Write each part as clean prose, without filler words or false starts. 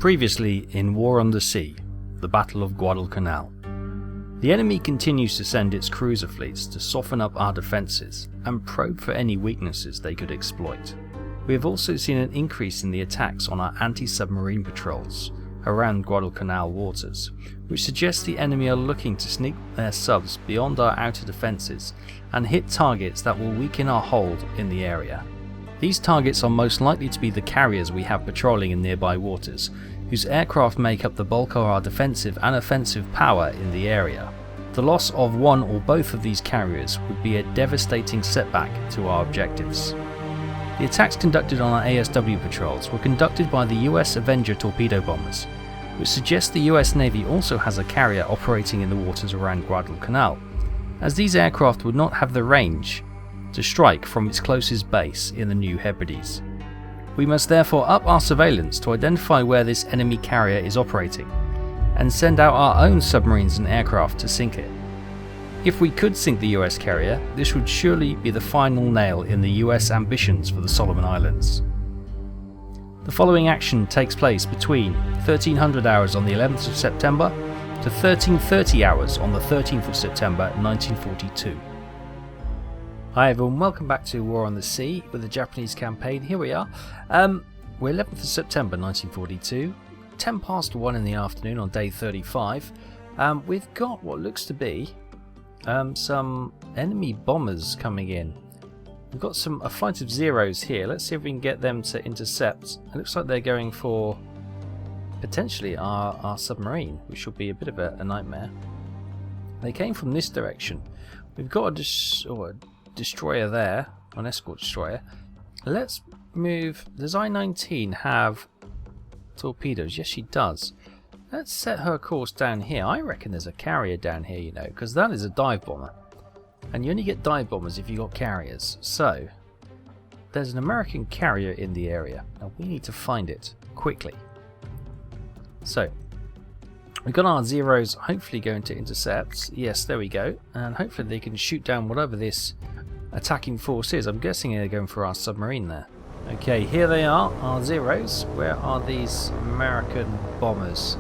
Previously in War on the Sea, the Battle of Guadalcanal. The enemy continues to send its cruiser fleets to soften up our defences and probe for any weaknesses they could exploit. We have also seen an increase in the attacks on our anti-submarine patrols around Guadalcanal waters, which suggests the enemy are looking to sneak their subs beyond our outer defences and hit targets that will weaken our hold in the area. These targets are most likely to be the carriers we have patrolling in nearby waters, whose aircraft make up the bulk of our defensive and offensive power in the area. The loss of one or both of these carriers would be a devastating setback to our objectives. The attacks conducted on our ASW patrols were conducted by the US Avenger torpedo bombers, which suggests the US Navy also has a carrier operating in the waters around Guadalcanal, as these aircraft would not have the range to strike from its closest base in the New Hebrides. We must therefore up our surveillance to identify where this enemy carrier is operating, and send out our own submarines and aircraft to sink it. If we could sink the US carrier, this would surely be the final nail in the US ambitions for the Solomon Islands. The following action takes place between 1300 hours on the 11th of September to 1330 hours on the 13th of September 1942. Hi everyone, welcome back to War on the Sea with the Japanese campaign. Here we are. We're 11th of September 1942, 10 past 1 in the afternoon on day 35. We've got what looks to be some enemy bombers coming in. We've got a flight of Zeros here. Let's see if we can get them to intercept. It looks like they're going for potentially our submarine, which will be a bit of a nightmare. They came from this direction. We've got a destroyer there, an escort destroyer. Let's move. Does I-19 have torpedoes? Yes, she does. Let's set her course down here. I reckon there's a carrier down here, you know, because that is a dive bomber. And you only get dive bombers if you got carriers. So, there's an American carrier in the area. Now, we need to find it quickly. So, we've got our Zeros hopefully going to intercept. Yes, there we go. And hopefully they can shoot down whatever this attacking force is. I'm guessing they're going for our submarine there. Okay, here they are, our Zeros. Where are these American bombers?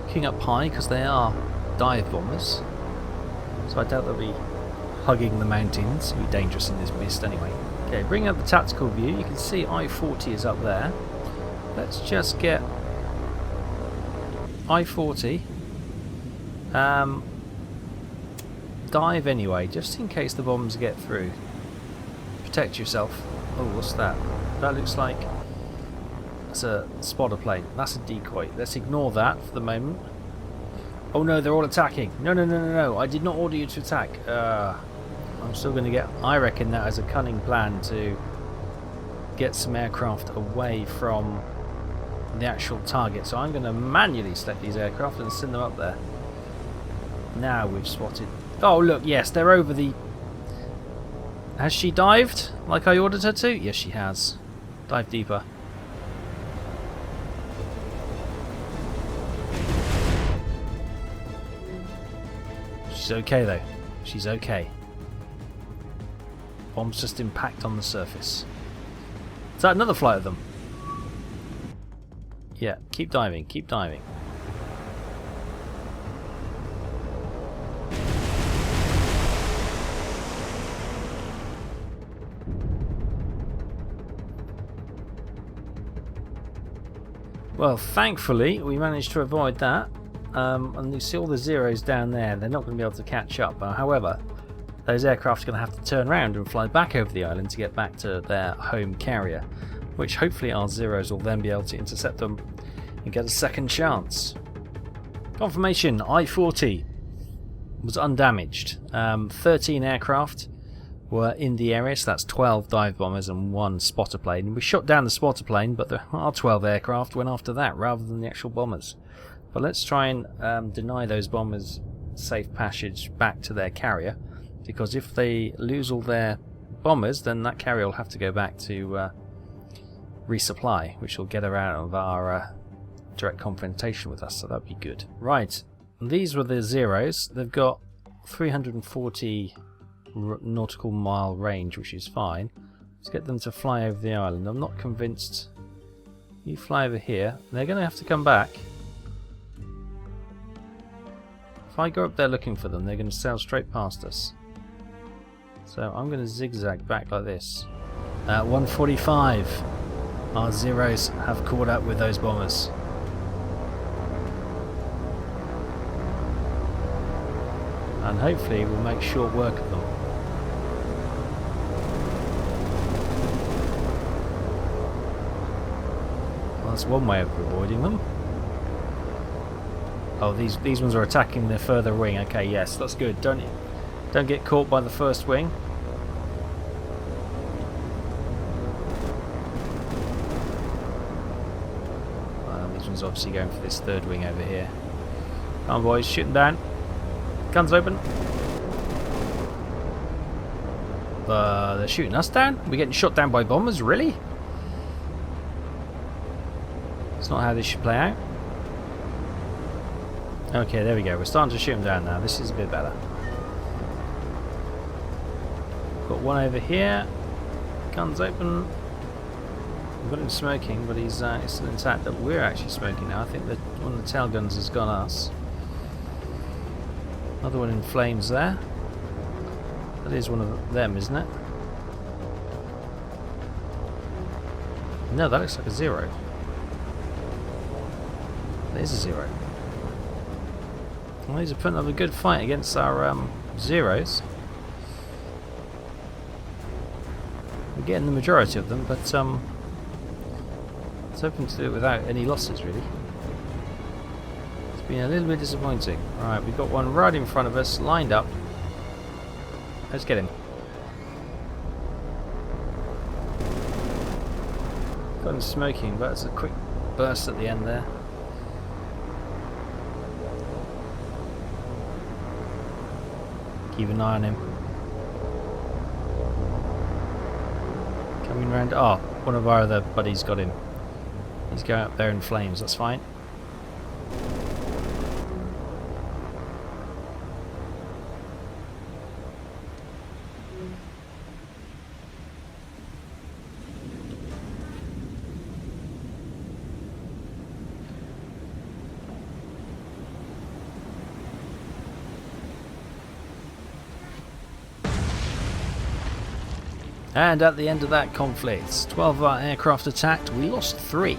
Looking up high because they are dive bombers. So I doubt they'll be hugging the mountains. It'll be dangerous in this mist anyway. Okay, bring up the tactical view. You can see I-40 is up there. Let's just get I-40. Dive anyway, just in case the bombs get through. Protect yourself. Oh, what's that? That looks like it's a spotter plane. That's a decoy. Let's ignore that for the moment. Oh no, they're all attacking. No. I did not order you to attack. I'm still going to get... I reckon that is a cunning plan to get some aircraft away from the actual target. So I'm going to manually select these aircraft and send them up there. Now we've spotted... Oh look, yes, they're over the... Has she dived like I ordered her to? Yes, she has. Dive deeper. She's okay though. She's okay. Bombs just impact on the surface. Is that another flight of them? Yeah, keep diving, keep diving. Well, thankfully, we managed to avoid that. And you see all the Zeros down there. They're not going to be able to catch up. However, those aircraft are going to have to turn around and fly back over the island to get back to their home carrier, which hopefully our Zeros will then be able to intercept them and get a second chance. Confirmation, I-40 was undamaged. 13 aircraft were in the area, so that's 12 dive bombers and 1 spotter plane. We shot down the spotter plane, but our 12 aircraft went after that rather than the actual bombers. But let's try and deny those bombers safe passage back to their carrier, because if they lose all their bombers, then that carrier will have to go back to resupply, which will get her out of our direct confrontation with us, so that'd be good. Right, these were the Zeros. They've got 340 nautical mile range, which is fine. Let's get them to fly over the island. I'm not convinced You fly over here. They're going to have to come back. If I go up there looking for them, they're going to sail straight past us. So I'm going to zigzag back like this. At 1:45, our Zeros have caught up with those bombers. And hopefully we'll make short work of them. Well, that's one way of avoiding them. Oh, these ones are attacking the further wing. Okay, yes, that's good. Don't get caught by the first wing. These ones obviously going for this third wing over here. Come on, boys, shoot them down. Guns open. They're shooting us down? We're getting shot down by bombers? Really? That's not how this should play out. Okay, there we go. We're starting to shoot them down now. This is a bit better. Got one over here. Guns open. We've got him smoking, but he's still intact. That we're actually smoking now. I think that one of the tail guns has gone us. Another one in flames there. That is one of them, isn't it? No, that looks like a 0. That is a 0. Well, these are putting up a good fight against our Zeros. We're getting the majority of them, but it's hoping to do it without any losses, really. It's been a little bit disappointing. Alright, we've got one right in front of us, lined up. Let's get him. Got him smoking, but it's a quick burst at the end there. Keep an eye on him. Coming round. Oh, one of our other buddies got him. He's going up there in flames, that's fine. And at the end of that conflict, 12 of our aircraft attacked. We lost 3,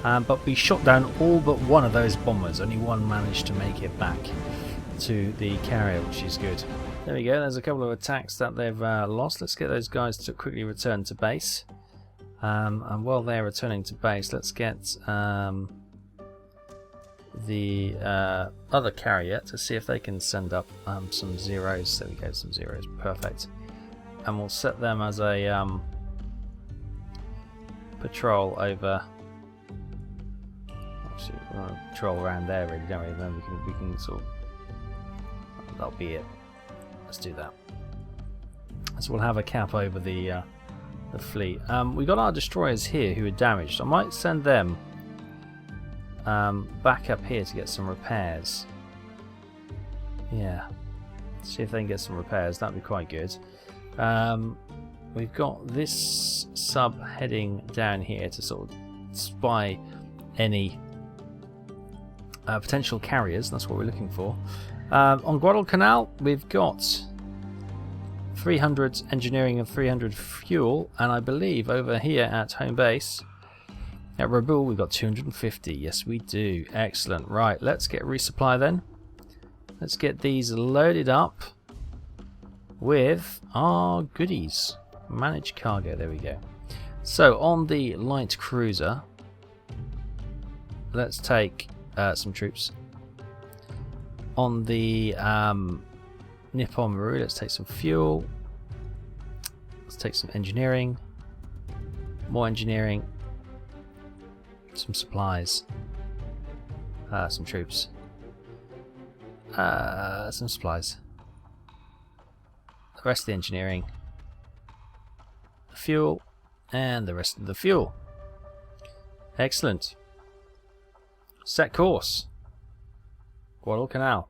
but we shot down all but one of those bombers. Only one managed to make it back to the carrier, which is good. There we go, there's a couple of attacks that they've lost. Let's get those guys to quickly return to base. And while they're returning to base, let's get the other carrier to see if they can send up some Zeros. There we go, some Zeros, perfect. And we'll set them as a patrol over. Actually, we want to patrol around there, really, don't we? Then we can sort of. That'll be it. Let's do that. So we'll have a cap over the fleet. We got our destroyers here who are damaged. I might send them back up here to get some repairs. Yeah. See if they can get some repairs. That'd be quite good. We've got this sub heading down here to sort of spy any potential carriers. That's what we're looking for. On Guadalcanal, we've got 300 engineering and 300 fuel, and I believe over here at home base at Rabul we've got 250. Yes, we do. Excellent. Right, let's get resupply then. Let's get these loaded up with our goodies. Manage cargo, there we go. So on the light cruiser, let's take some troops. On the Nippon Maru, let's take some fuel. Let's take some engineering. More engineering. Some supplies. Some troops. Some supplies. The rest of the engineering, the fuel, and the rest of the fuel. Excellent. Set course. Guadalcanal.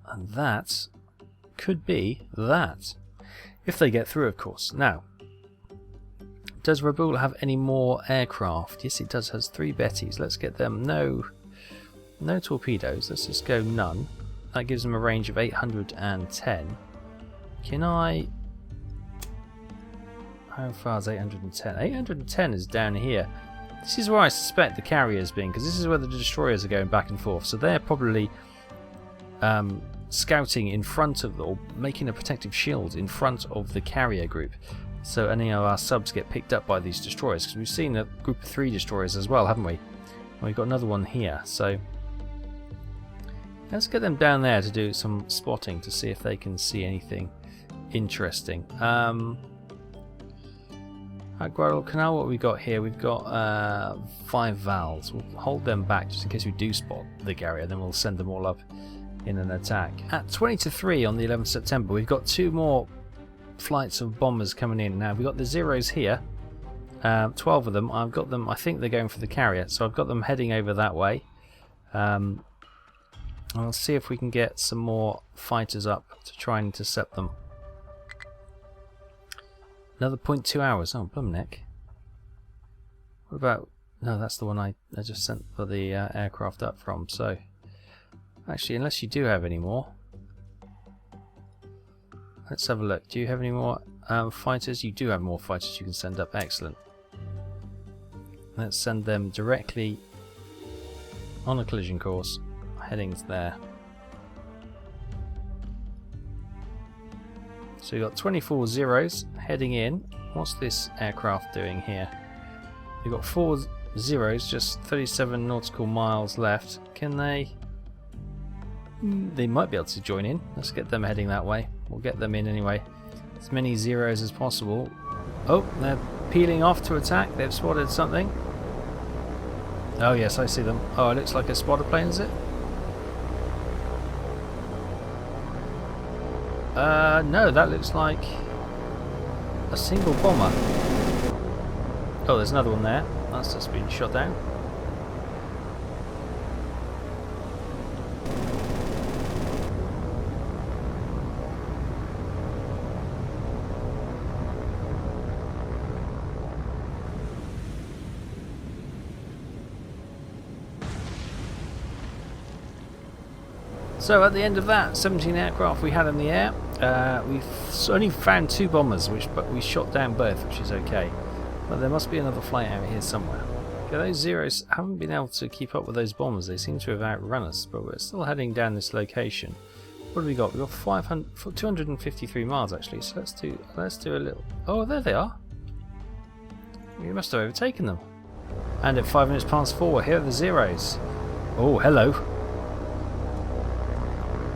And that could be that. If they get through, of course. Now, Does Rabaul have any more aircraft? Yes, it does. Has 3 Bettys. Let's get them. No torpedoes. Let's just go none. That gives them a range of 810. Can I... How far is 810? 810 is down here. This is where I suspect the carriers being, because this is where the destroyers are going back and forth. So they're probably scouting in front of, or making a protective shield in front of the carrier group. So any of our subs get picked up by these destroyers, because we've seen a group of 3 destroyers as well, haven't we? And we've got another one here. So let's get them down there to do some spotting to see if they can see anything interesting. At Guadalcanal, what we got here? We've got 5 Vals. We'll hold them back just in case we do spot the carrier, then we'll send them all up in an attack. At 20-3 on the 11th September, we've got 2 more flights of bombers coming in. Now, we've got the Zeros here, 12 of them. I've got them, I think they're going for the carrier, so I've got them heading over that way. I'll see if we can get some more fighters up to try and intercept them. Another 0.2 hours. Oh, Blumneck. What about... No, that's the one I just sent for the aircraft up from. So, actually, unless you do have any more. Let's have a look. Do you have any more fighters? You do have more fighters you can send up. Excellent. Let's send them directly on a collision course, heading to there. So we've got 24 Zeros heading in. What's this aircraft doing here? We've got 4 Zeros, just 37 nautical miles left. Can they... They might be able to join in. Let's get them heading that way. We'll get them in anyway. As many Zeros as possible. Oh, they're peeling off to attack. They've spotted something. Oh yes, I see them. Oh, it looks like a spotter plane, is it? No, that looks like a single bomber. Oh, there's another one there. That's just been shot down. So at the end of that, 17 aircraft we had in the air. We've only found 2 bombers, but we shot down both, which is okay. But there must be another flight out here somewhere. Okay, those Zeros haven't been able to keep up with those bombers. They seem to have outrun us, but we're still heading down this location. What have we got? We've got 253 miles actually. So let's do a little. Oh, there they are. We must have overtaken them. And at 5 minutes past 4, here are the Zeros. Oh, hello.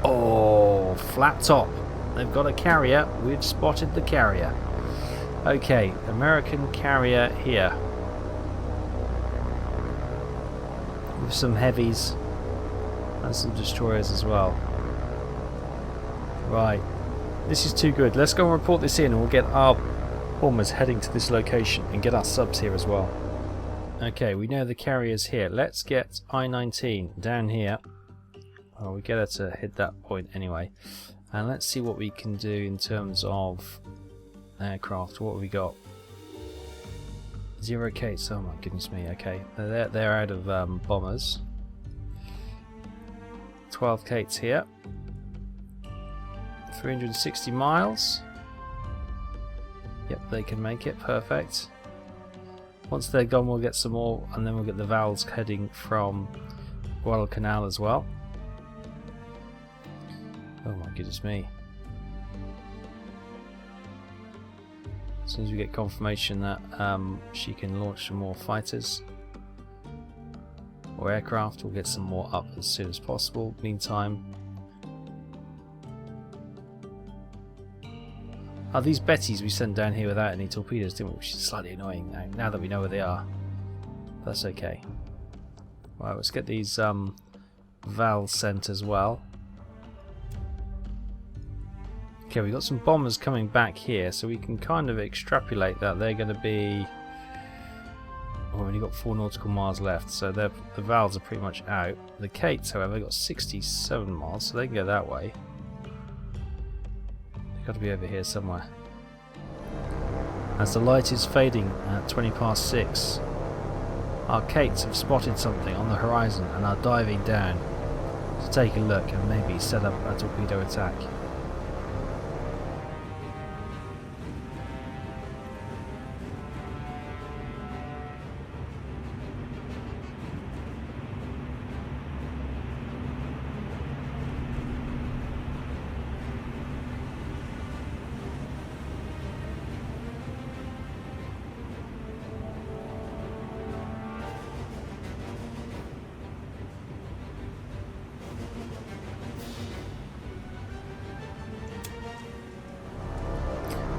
Oh, flat top. They've got a carrier. We've spotted the carrier. Okay, American carrier here. With some heavies and some destroyers as well. Right. This is too good. Let's go and report this in and we'll get our bombers heading to this location and get our subs here as well. Okay, we know the carrier's here. Let's get I-19 down here. Oh, we get her to hit that point anyway. And let's see what we can do in terms of aircraft. What have we got? 0 Kates. Oh my goodness me. Okay, they're out of bombers. 12 Kates here. 360 miles. Yep, they can make it. Perfect. Once they're gone, we'll get some more, and then we'll get the Vals heading from Guadalcanal as well. Oh my goodness me. As soon as we get confirmation that she can launch some more fighters or aircraft, we'll get some more up as soon as possible. Meantime, these Bettys we sent down here without any torpedoes, didn't we? Which is slightly annoying now that we know where they are. That's okay. Right, let's get these Vals sent as well. Okay, we've got some bombers coming back here, so we can kind of extrapolate that they're going to be... Oh, we've only got 4 nautical miles left, so the Vals are pretty much out. The Kates, however, they've got 67 miles, so they can go that way. They've got to be over here somewhere. As the light is fading at 20 past 6, our Kates have spotted something on the horizon and are diving down to take a look and maybe set up a torpedo attack.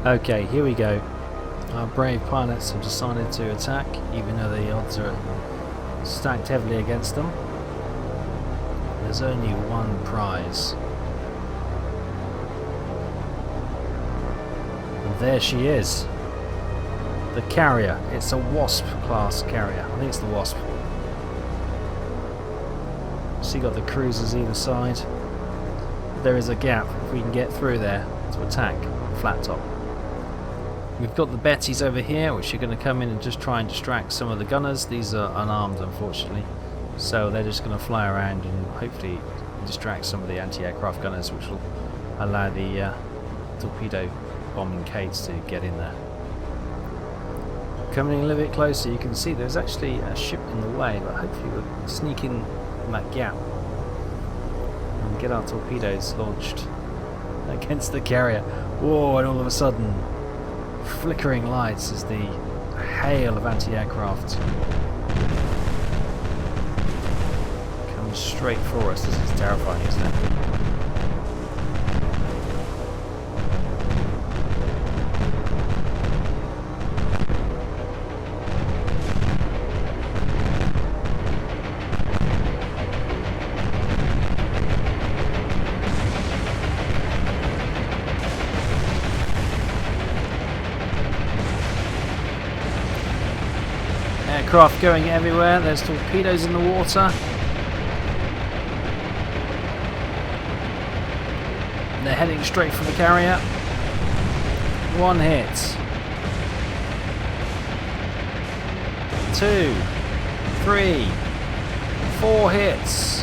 Okay, here we go. Our brave pilots have decided to attack, even though the odds are stacked heavily against them. There's only one prize. And there she is. The carrier. It's a Wasp class carrier. I think it's the Wasp. So you got the cruisers either side. There is a gap if we can get through there to attack flat top. We've got the Bettys over here, which are going to come in and just try and distract some of the gunners. These are unarmed, unfortunately, so they're just going to fly around and hopefully distract some of the anti-aircraft gunners, which will allow the torpedo bombing Kates to get in there. Coming in a little bit closer, you can see there's actually a ship in the way, but hopefully we'll sneak in that gap and get our torpedoes launched against the carrier. Whoa, and all of a sudden, flickering lights as the hail of anti-aircraft comes straight for us. This is terrifying, isn't it? Aircraft going everywhere. There's torpedoes in the water. And they're heading straight for the carrier. One hit. 2, 3, 4 hits.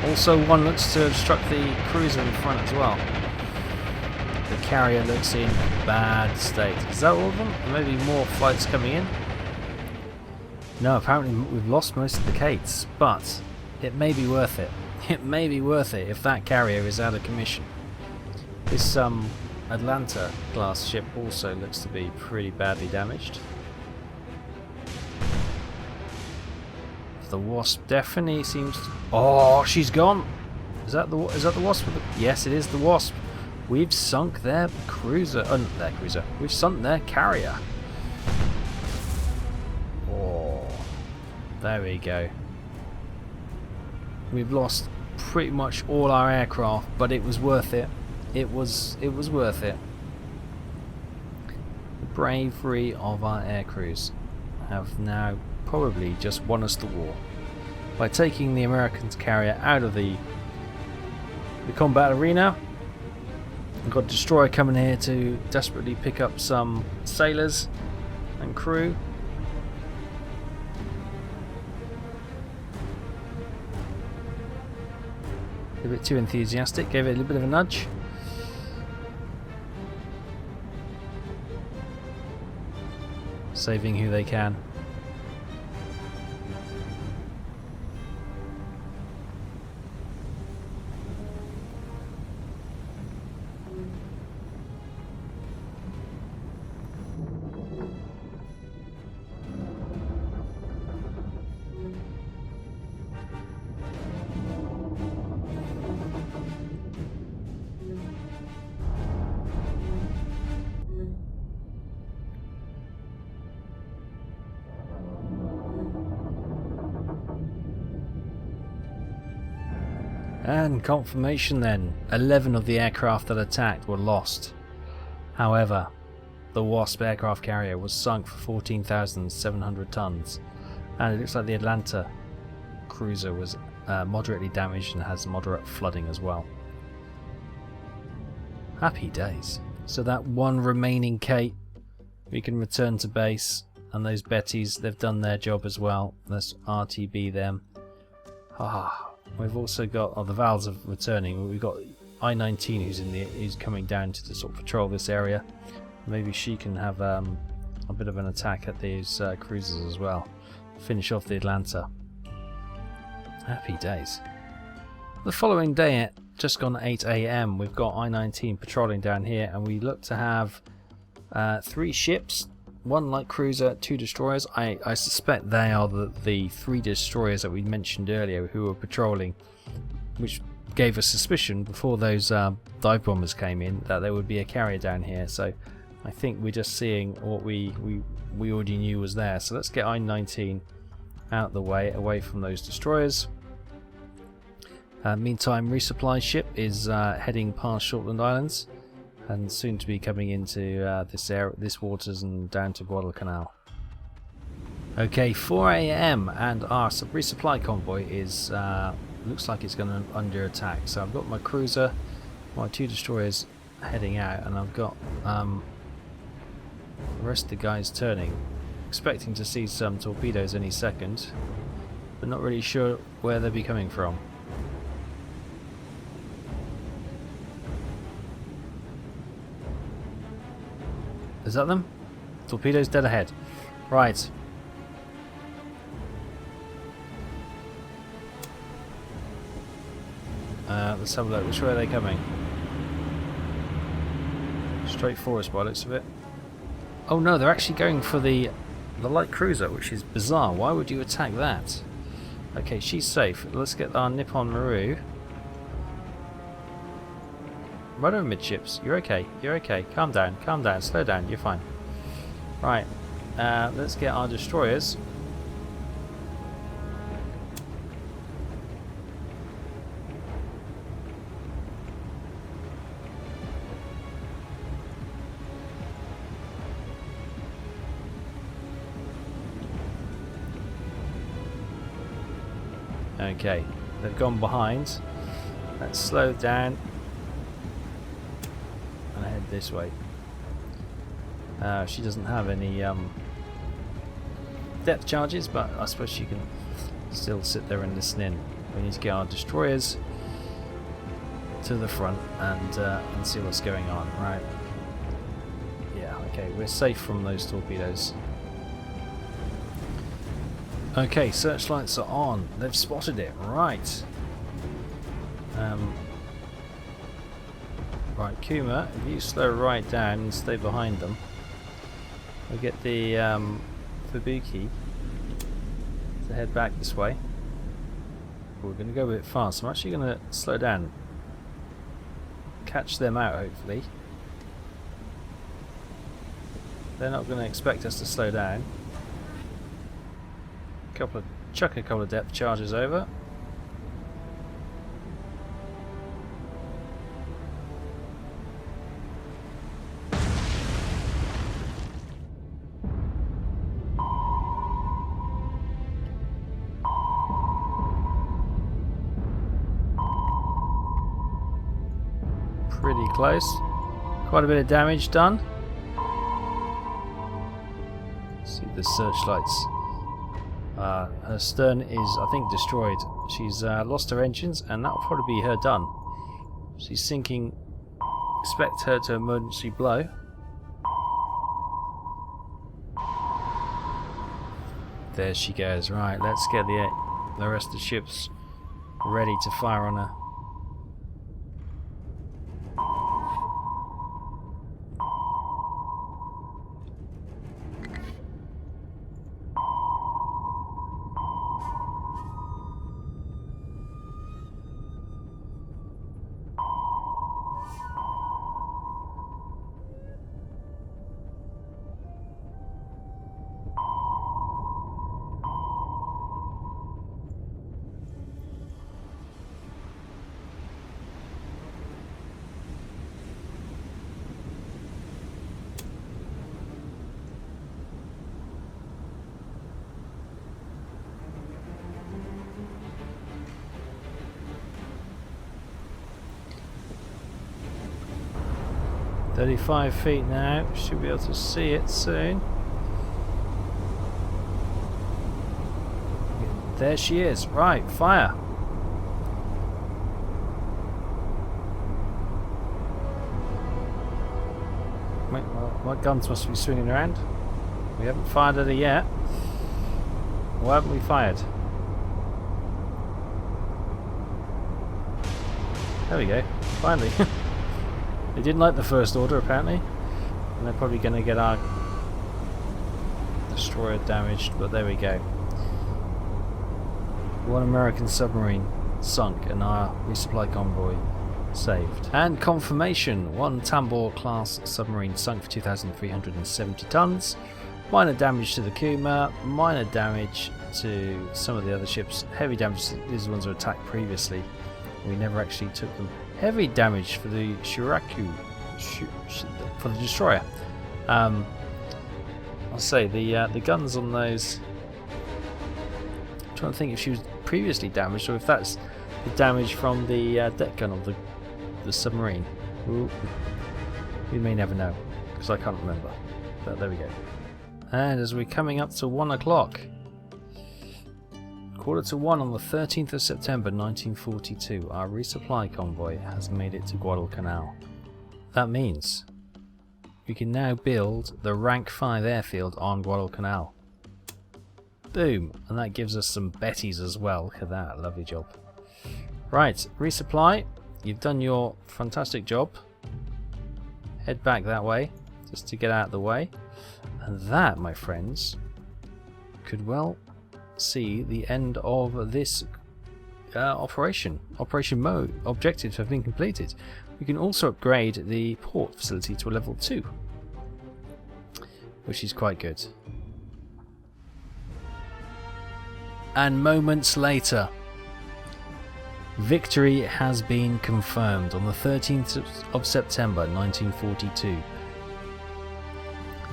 Also, one looks to have struck the cruiser in front as well. The carrier looks in bad state. Is that all of them? Or maybe more flights coming in? No, apparently we've lost most of the Kates, but it may be worth it. It may be worth it if that carrier is out of commission. This Atlanta class ship also looks to be pretty badly damaged. The Wasp definitely seems to... Oh, she's gone! Is that the Wasp? Yes, it is the Wasp. We've sunk their cruiser. Not their cruiser. We've sunk their carrier. Oh, there we go. We've lost pretty much all our aircraft, but it was worth it. It was worth it. The bravery of our air crews have now probably just won us the war by taking the Americans' carrier out of the combat arena. We've got a destroyer coming here to desperately pick up some sailors and crew. A bit too enthusiastic, gave it a little bit of a nudge. Saving who they can. And confirmation then, 11 of the aircraft that attacked were lost. However, the Wasp aircraft carrier was sunk for 14,700 tons, and it looks like the Atlanta cruiser was moderately damaged and has moderate flooding as well. Happy days. So that one remaining Kate, we can return to base, and those Bettys, they've done their job as well. Let's RTB them. We've also got the Vals are returning. We've got I-19 who's coming down to sort of patrol this area. Maybe she can have a bit of an attack at these cruisers as well. Finish off the Atlanta. Happy days. The following day at just gone 8 AM, we've got I-19 patrolling down here, and we look to have 3 ships, 1 light cruiser, 2 destroyers. I suspect they are the 3 destroyers that we mentioned earlier who were patrolling, which gave us suspicion before those dive bombers came in that there would be a carrier down here. So I think we're just seeing what we already knew was there. So let's get I-19 out the way, away from those destroyers. Meantime, resupply ship is heading past Shortland Islands and soon to be coming into this waters and down to Guadalcanal. Okay, 4 AM and our resupply convoy is looks like it's going to under attack. So I've got my cruiser, my 2 destroyers heading out, and I've got the rest of the guys turning, expecting to see some torpedoes any second, but not really sure where they'll be coming from. Is that them? Torpedoes dead ahead. Right. Let's have a look. Which way are they coming? Straight for us by the looks of it. Oh no, they're actually going for the light cruiser, which is bizarre. Why would you attack that? Okay, she's safe. Let's get our Nippon Maru. Right over midships. You're okay. You're okay. Calm down. Calm down. Slow down. You're fine. Right. Let's get our destroyers. Okay. They've gone behind. Let's slow down. And head this way. She doesn't have any depth charges, but I suppose she can still sit there and listen in. We need to get our destroyers to the front and see what's going on. Right. Yeah. Okay. We're safe from those torpedoes. Okay. Searchlights are on. They've spotted it. Right. Right, Kuma, if you slow right down and stay behind them, we'll get the Fubuki to head back this way. We're going to go a bit fast. I'm actually going to slow down, catch them out hopefully. They're not going to expect us to slow down. Chuck a couple of depth charges over. Pretty close. Quite a bit of damage done. See the searchlights. Her stern is, I think, destroyed. She's lost her engines, and that'll probably be her done. She's sinking. Expect her to emergency blow. There she goes. Right, let's get the rest of the ships ready to fire on her. 35 feet now. Should be able to see it soon. There she is. Right, fire. Wait, what guns must be swinging around? We haven't fired at her yet. Why haven't we fired? There we go. Finally. They didn't like the first order apparently. And they're probably going to get our destroyer damaged, but there we go. One American submarine sunk and our resupply convoy saved. And confirmation, one Tambor class submarine sunk for 2,370 tons. Minor damage to the Kuma, minor damage to some of the other ships, heavy damage to these ones were attacked previously. We never actually took them. Heavy damage for the Shiraku, for the destroyer. I'll say the guns on those. I'm trying to think if she was previously damaged or if that's the damage from the deck gun of the submarine. Ooh. We may never know because I can't remember. But there we go. And as we're coming up to 1 o'clock, 1:45 on the 13th of September 1942, our resupply convoy has made it to Guadalcanal. That means we can now build the rank 5 airfield on Guadalcanal. Boom! And that gives us some Bettys as well. Look at that, lovely job. Right, resupply, you've done your fantastic job. Head back that way, just to get out of the way. And that, my friends, could well see the end of this operation. Operation mode objectives have been completed. We can also upgrade the port facility to a level 2, which is quite good. And moments later, victory has been confirmed on the 13th of September 1942.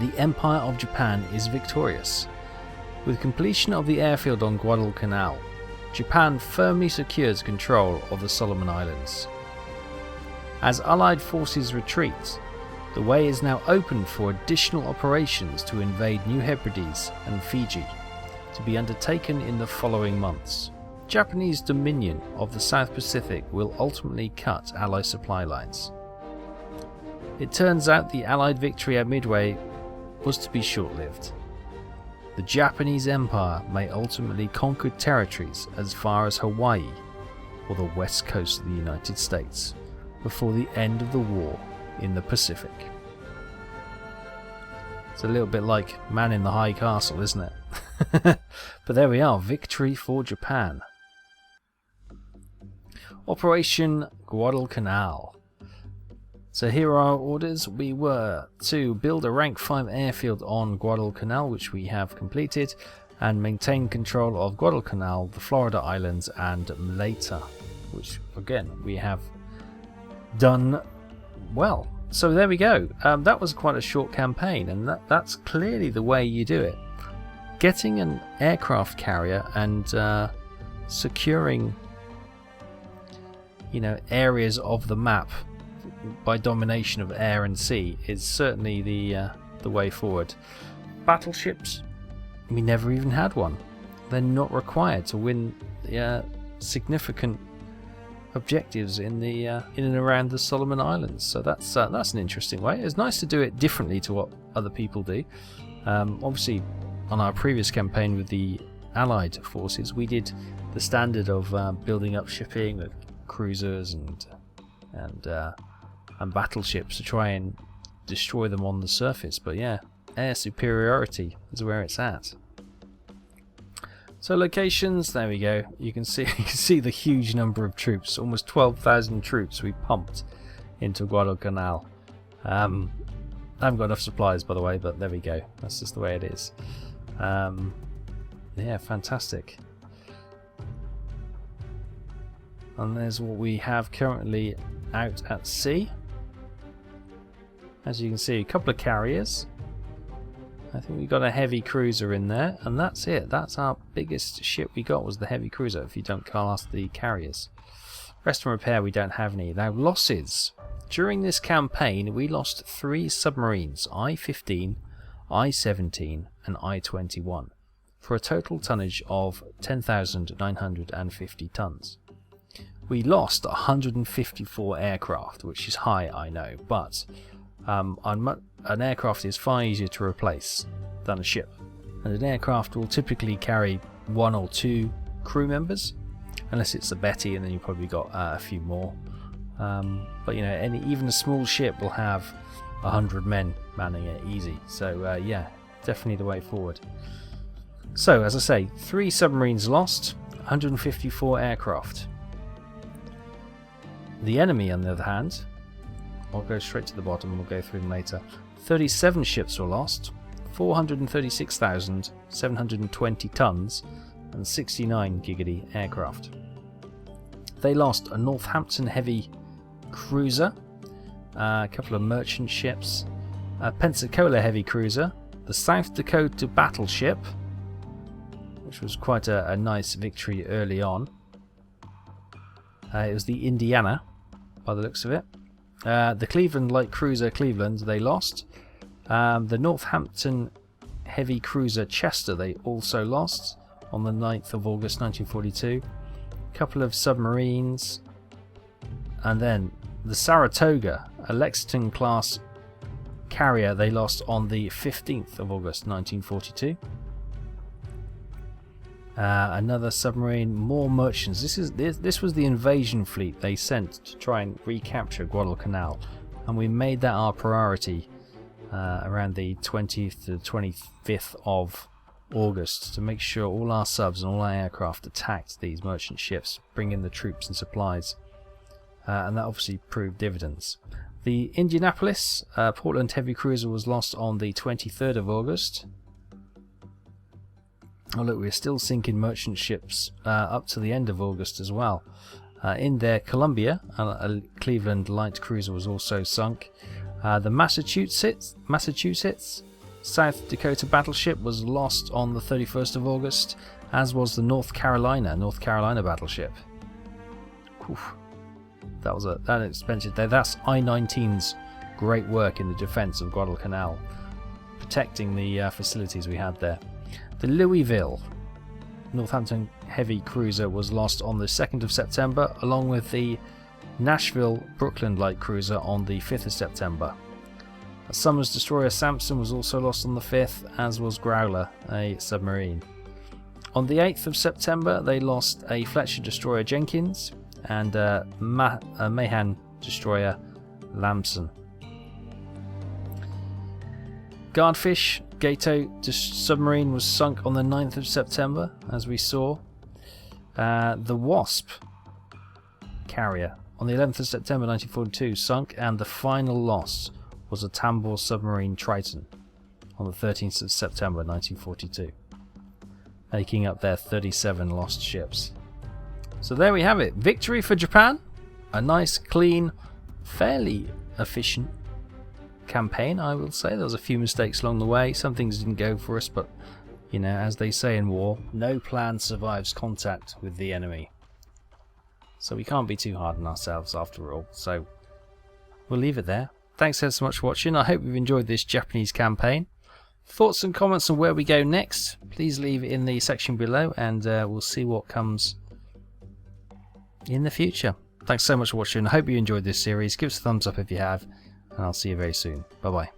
The Empire of Japan is victorious. With completion of the airfield on Guadalcanal, Japan firmly secures control of the Solomon Islands. As Allied forces retreat, the way is now open for additional operations to invade New Hebrides and Fiji, to be undertaken in the following months. Japanese dominion of the South Pacific will ultimately cut Allied supply lines. It turns out the Allied victory at Midway was to be short-lived. The Japanese Empire may ultimately conquer territories as far as Hawaii or the west coast of the United States before the end of the war in the Pacific. It's a little bit like Man in the High Castle, isn't it? But there we are, victory for Japan. Operation Guadalcanal. So here are our orders. We were to build a rank 5 airfield on Guadalcanal, which we have completed, and maintain control of Guadalcanal, the Florida Islands and Malta, which again we have done well. So there we go. That was quite a short campaign, and that's clearly the way you do it. Getting an aircraft carrier and securing, areas of the map by domination of air and sea is certainly the way forward. Battleships, we never even had one. They're not required to win significant objectives in and around the Solomon Islands. So that's an interesting way. It's nice to do it differently to what other people do. Obviously, on our previous campaign with the Allied forces, we did the standard of building up shipping with cruisers and battleships to try and destroy them on the surface. But yeah, air superiority is where it's at. So locations, there we go. You can see the huge number of troops, almost 12,000 troops we pumped into Guadalcanal. I haven't got enough supplies, by the way, but there we go. That's just the way it is. Yeah, fantastic. And there's what we have currently out at sea. As you can see, a couple of carriers. I think we got a heavy cruiser in there, and that's it. That's our biggest ship we got, was the heavy cruiser, if you don't class the carriers. Rest and repair, we don't have any. Now, losses. During this campaign, we lost 3 submarines, I-15, I-17 and I-21, for a total tonnage of 10,950 tons. We lost 154 aircraft, which is high, I know, but an aircraft is far easier to replace than a ship, and an aircraft will typically carry 1 or 2 crew members, unless it's a Betty, and then you've probably got a few more. But you know, even a small ship will have 100 men manning it easy. So yeah, definitely the way forward. So as I say, 3 submarines lost, 154 aircraft. The enemy, on the other hand, I'll go straight to the bottom and we'll go through them later. 37 ships were lost, 436,720 tons, and 69 giggity aircraft. They lost a Northampton heavy cruiser, a couple of merchant ships, a Pensacola heavy cruiser, the South Dakota battleship, which was quite a nice victory early on. It was the Indiana, by the looks of it. The Cleveland light cruiser Cleveland, they lost. The Northampton heavy cruiser Chester, they also lost on the 9th of August 1942. A couple of submarines, and then the Saratoga, a Lexington class carrier, they lost on the 15th of August 1942. Another submarine, more merchants. This was the invasion fleet they sent to try and recapture Guadalcanal, and we made that our priority around the 20th to 25th of August to make sure all our subs and all our aircraft attacked these merchant ships, bring in the troops and supplies, and that obviously proved dividends. The Indianapolis Portland heavy cruiser was lost on the 23rd of August. Oh look, we're still sinking merchant ships up to the end of August as well. In there, Columbia, a Cleveland light cruiser, was also sunk. The Massachusetts South Dakota battleship was lost on the 31st of August, as was the North Carolina battleship. Oof. That was that expensive there. That's I-19's great work in the defence of Guadalcanal, protecting the facilities we had there. The Louisville Northampton heavy cruiser was lost on the 2nd of September, along with the Nashville Brooklyn light cruiser on the 5th of September. A Summers destroyer Sampson was also lost on the 5th, as was Growler, a submarine. On the 8th of September, they lost a Fletcher destroyer Jenkins and a Mahan destroyer Lamson. Guardfish Gato submarine was sunk on the 9th of September, as we saw. The Wasp carrier on the 11th of September 1942 sunk, and the final loss was a Tambor submarine Triton on the 13th of September 1942, making up their 37 lost ships. So there we have it. Victory for Japan. A nice, clean, fairly efficient campaign, I will say. There was a few mistakes along the way. Some things didn't go for us, but you know, as they say in war, no plan survives contact with the enemy. So we can't be too hard on ourselves after all. So we'll leave it there. Thanks so much for watching. I hope you've enjoyed this Japanese campaign. Thoughts and comments on where we go next, please leave it in the section below, and we'll see what comes in the future. Thanks so much for watching. I hope you enjoyed this series. Give us a thumbs up if you have, and I'll see you very soon. Bye bye.